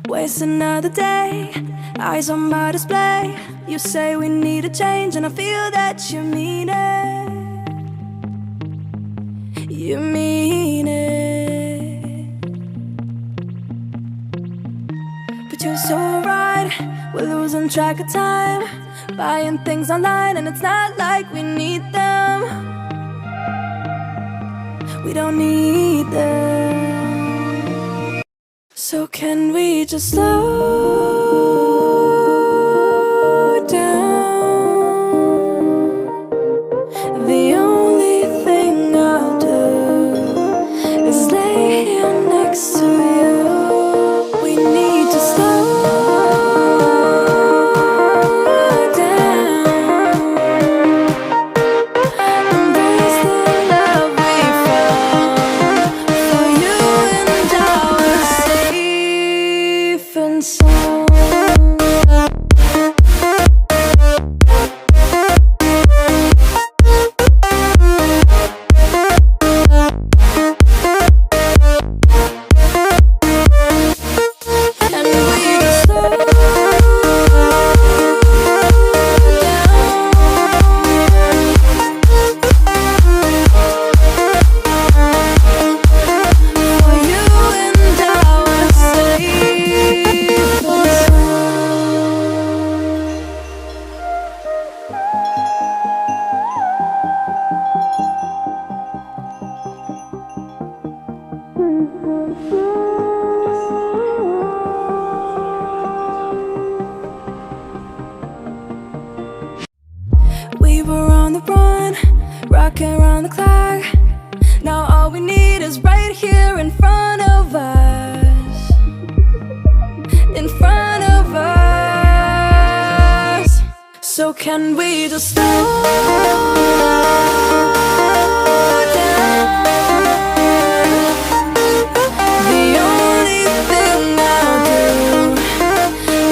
Waste another day, eyes on my display. You say we need a change, and I feel that you mean it. You mean it. But you're so right, we're losing track of time, buying things online, and it's not like we need them. We don't need them. So can we just slow down? The only thing I'll do is lay here next to you. We need to slow down. Embrace the love we found. For you and I were safe and sound. We were on the run, rocking around the clock. Now all we need is right here in front of us. In front of us. So can we just slow down? The only thing I'll do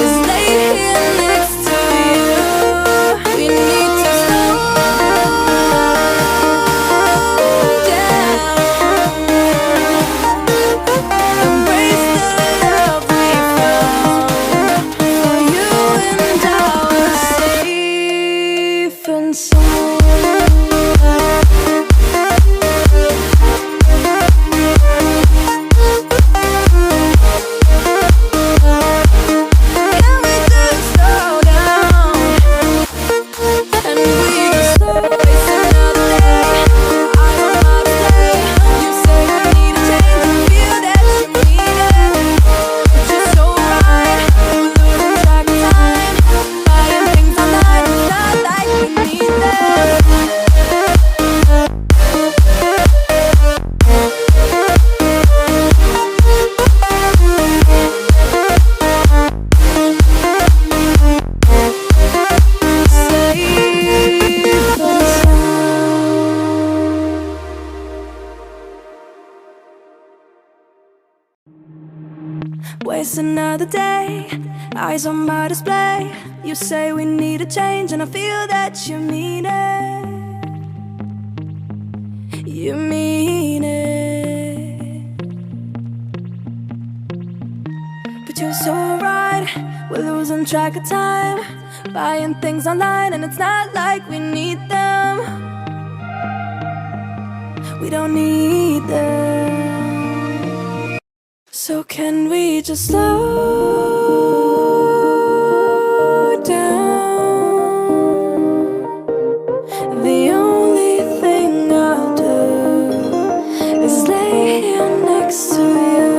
is lay here next to you. We need to slow down. Embrace the love we found. For you and I were safe and sound. Can we just slow down? And we just waste another day. I don't wanna stay. You say we need a change, and feel that you mean it. But you're so right, we're losing track of time, buying things online, it's not like we need them. Waste another day, eyes on my display. You say we need a change, and I feel that you mean it. You mean it. But you're so right, we're losing track of time, buying things online, and it's not like we need them. We don't need them. So can we just slow down? The only thing I'll do is lay here next to you.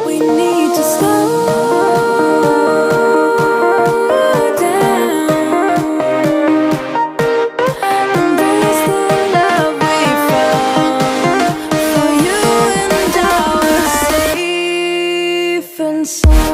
We need to slow down. Embrace the love we found. For you and I were safe and sound.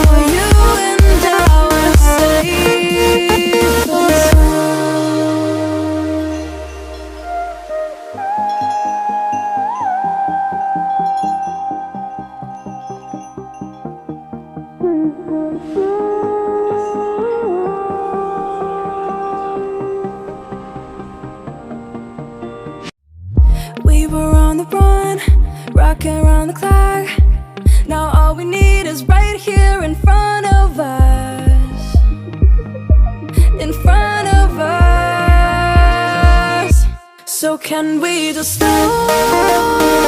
For you and I were safe. the clock. Now all we need is right here in front of us. In front of us. So can we just slow